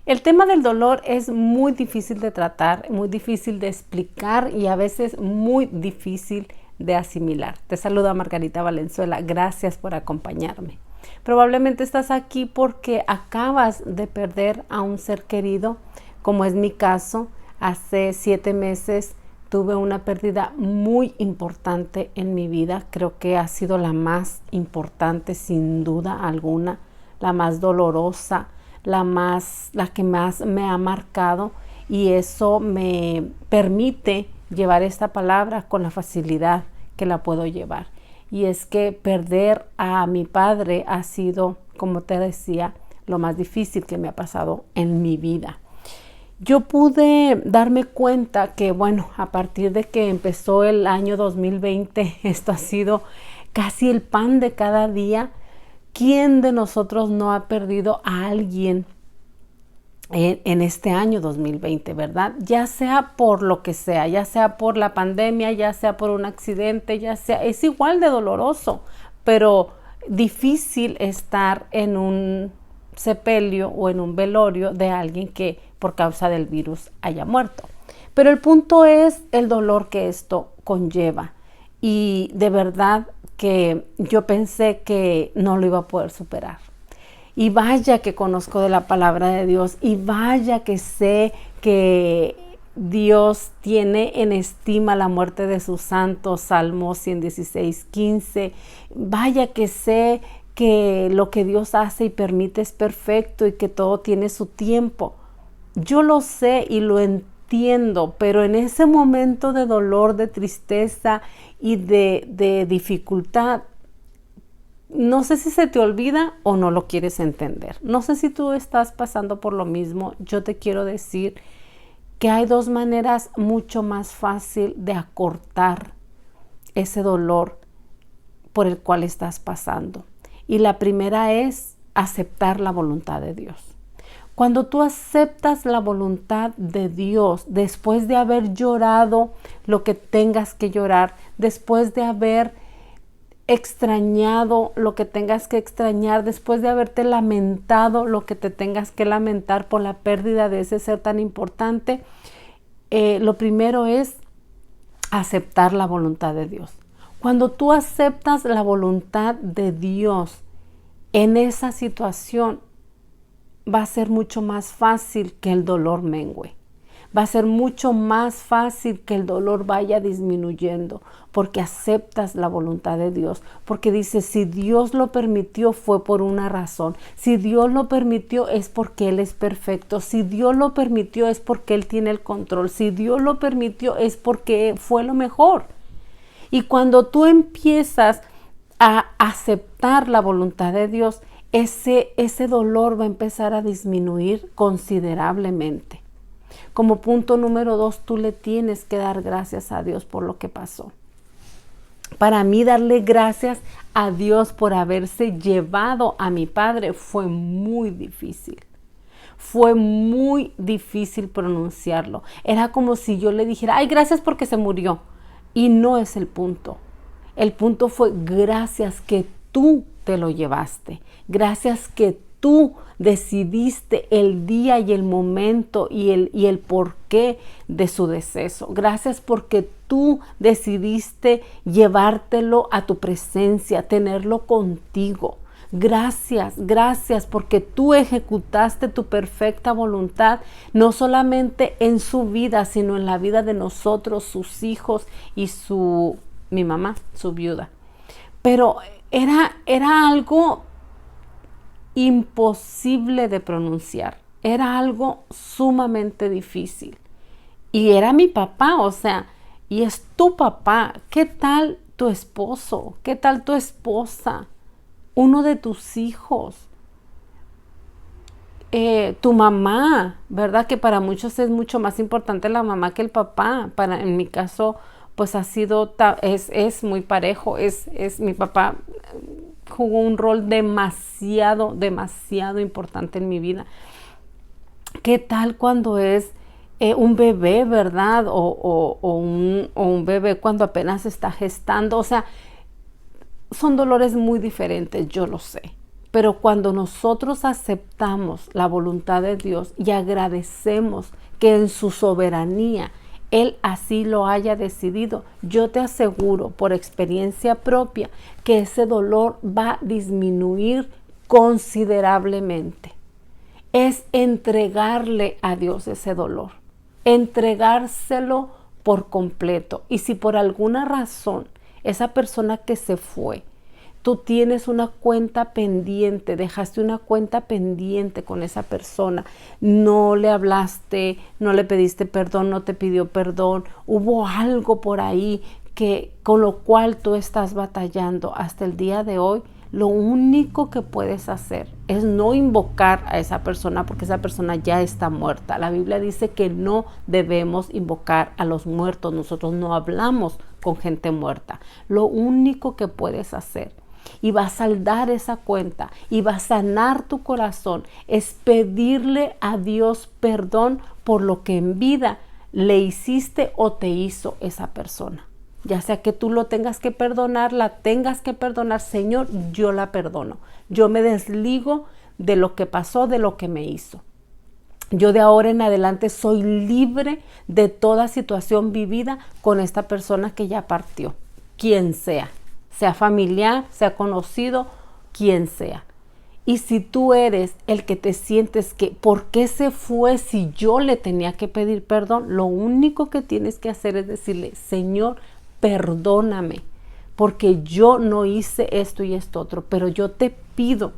El tema del dolor es muy difícil de tratar, muy difícil de explicar y a veces muy difícil de asimilar. Te saluda Margarita Valenzuela, gracias por acompañarme. Probablemente estás aquí porque acabas de perder a un ser querido, como es mi caso. Hace 7 meses tuve una pérdida muy importante en mi vida. Creo que ha sido la más importante sin duda alguna, la más dolorosa, la que más me ha marcado, y eso me permite llevar esta palabra con la facilidad que la puedo llevar. Y es que perder a mi padre ha sido, como te decía, lo más difícil que me ha pasado en mi vida. Yo pude darme cuenta que, bueno, a partir de que empezó el año 2020, esto ha sido casi el pan de cada día. ¿Quién de nosotros no ha perdido a alguien en este año 2020, verdad? Ya sea por lo que sea, ya sea por la pandemia, ya sea por un accidente, ya sea, es igual de doloroso, pero difícil estar en un sepelio o en un velorio de alguien que por causa del virus haya muerto. Pero el punto es el dolor que esto conlleva, y de verdad que yo pensé que no lo iba a poder superar. Y vaya que conozco de la palabra de Dios, y vaya que sé que Dios tiene en estima la muerte de sus santos, Salmo 116:15. Vaya que sé que lo que Dios hace y permite es perfecto y que todo tiene su tiempo. Yo lo sé y lo entiendo, pero en ese momento de dolor, de tristeza y de dificultad, no sé si se te olvida o no lo quieres entender. No sé si tú estás pasando por lo mismo. Yo te quiero decir que hay 2 maneras mucho más fácil de acortar ese dolor por el cual estás pasando. Y la primera es aceptar la voluntad de Dios. Cuando tú aceptas la voluntad de Dios, después de haber llorado lo que tengas que llorar, después de haber extrañado lo que tengas que extrañar, después de haberte lamentado lo que te tengas que lamentar por la pérdida de ese ser tan importante, lo primero es aceptar la voluntad de Dios. Cuando tú aceptas la voluntad de Dios en esa situación, va a ser mucho más fácil que el dolor mengüe. Va a ser mucho más fácil que el dolor vaya disminuyendo, porque aceptas la voluntad de Dios, porque dices, si Dios lo permitió fue por una razón, si Dios lo permitió es porque Él es perfecto, si Dios lo permitió es porque Él tiene el control, si Dios lo permitió es porque fue lo mejor. Y cuando tú empiezas a aceptar la voluntad de Dios, ese dolor va a empezar a disminuir considerablemente. Como punto número 2, tú le tienes que dar gracias a Dios por lo que pasó. Para mí, darle gracias a Dios por haberse llevado a mi padre fue muy difícil. Fue muy difícil pronunciarlo. Era como si yo le dijera, ay, gracias porque se murió. Y no es el punto. El punto fue gracias que tú te lo llevaste. Gracias que tú decidiste el día y el momento y el porqué de su deceso. Gracias porque tú decidiste llevártelo a tu presencia, tenerlo contigo. Gracias porque tú ejecutaste tu perfecta voluntad, no solamente en su vida, sino en la vida de nosotros, sus hijos y mi mamá, su viuda. Pero era algo imposible de pronunciar, era algo sumamente difícil. Y era mi papá, o sea, y es tu papá. ¿Qué tal tu esposo? ¿Qué tal tu esposa? Uno de tus hijos, tu mamá, ¿verdad? Que para muchos es mucho más importante la mamá que el papá. En mi caso, pues ha sido, es muy parejo. Mi papá jugó un rol demasiado importante en mi vida. ¿Qué tal cuando es un bebé, verdad? O un bebé cuando apenas está gestando. O sea, son dolores muy diferentes, yo lo sé. Pero cuando nosotros aceptamos la voluntad de Dios y agradecemos que en su soberanía Él así lo haya decidido, yo te aseguro por experiencia propia que ese dolor va a disminuir considerablemente. Es entregarle a Dios ese dolor, entregárselo por completo. Y si por alguna razón esa persona que se fue, tú tienes una cuenta pendiente, dejaste una cuenta pendiente con esa persona, no le hablaste, no le pediste perdón, no te pidió perdón, hubo algo por ahí que con lo cual tú estás batallando hasta el día de hoy, lo único que puedes hacer es no invocar a esa persona porque esa persona ya está muerta. La Biblia dice que no debemos invocar a los muertos. Nosotros no hablamos con gente muerta. Lo único que puedes hacer y va a saldar esa cuenta y va a sanar tu corazón es pedirle a Dios perdón por lo que en vida le hiciste o te hizo esa persona. Ya sea que tú lo tengas que perdonar, la tengas que perdonar, Señor, yo la perdono. Yo me desligo de lo que pasó, de lo que me hizo. Yo de ahora en adelante soy libre de toda situación vivida con esta persona que ya partió, quien sea familiar, sea conocido, quien sea. Y si tú eres el que te sientes que, ¿por qué se fue si yo le tenía que pedir perdón? Lo único que tienes que hacer es decirle, Señor, perdóname, porque yo no hice esto y esto otro, pero yo te pido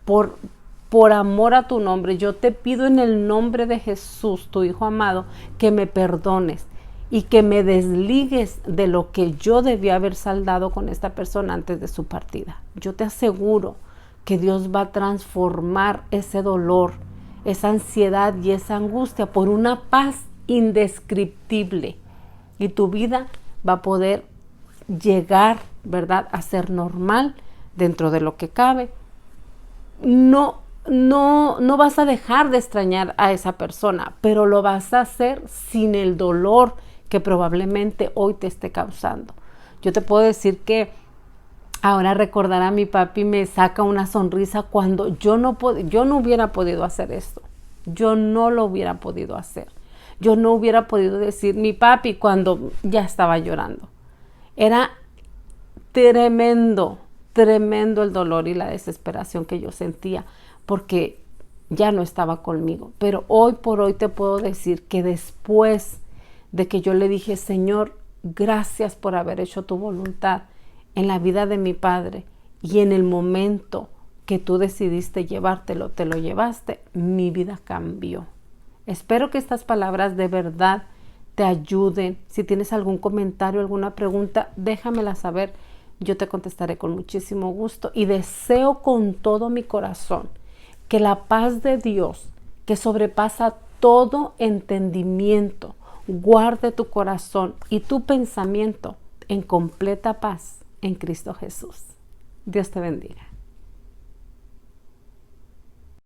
por amor a tu nombre, yo te pido en el nombre de Jesús, tu Hijo amado, que me perdones y que me desligues de lo que yo debía haber saldado con esta persona antes de su partida. Yo te aseguro que Dios va a transformar ese dolor, esa ansiedad y esa angustia por una paz indescriptible, y tu vida va a poder llegar, ¿verdad?, a ser normal dentro de lo que cabe. No vas a dejar de extrañar a esa persona, pero lo vas a hacer sin el dolor que probablemente hoy te esté causando. Yo te puedo decir que ahora recordar a mi papi me saca una sonrisa cuando yo no hubiera podido hacer esto. Yo no lo hubiera podido hacer. Yo no hubiera podido decir mi papi cuando ya estaba llorando. Era tremendo el dolor y la desesperación que yo sentía porque ya no estaba conmigo. Pero hoy por hoy te puedo decir que después de que yo le dije, Señor, gracias por haber hecho tu voluntad en la vida de mi padre, y en el momento que tú decidiste llevártelo, te lo llevaste, mi vida cambió. Espero que estas palabras de verdad te ayuden. Si tienes algún comentario, alguna pregunta, déjamela saber. Yo te contestaré con muchísimo gusto y deseo con todo mi corazón que la paz de Dios, que sobrepasa todo entendimiento, guarde tu corazón y tu pensamiento en completa paz en Cristo Jesús. Dios te bendiga.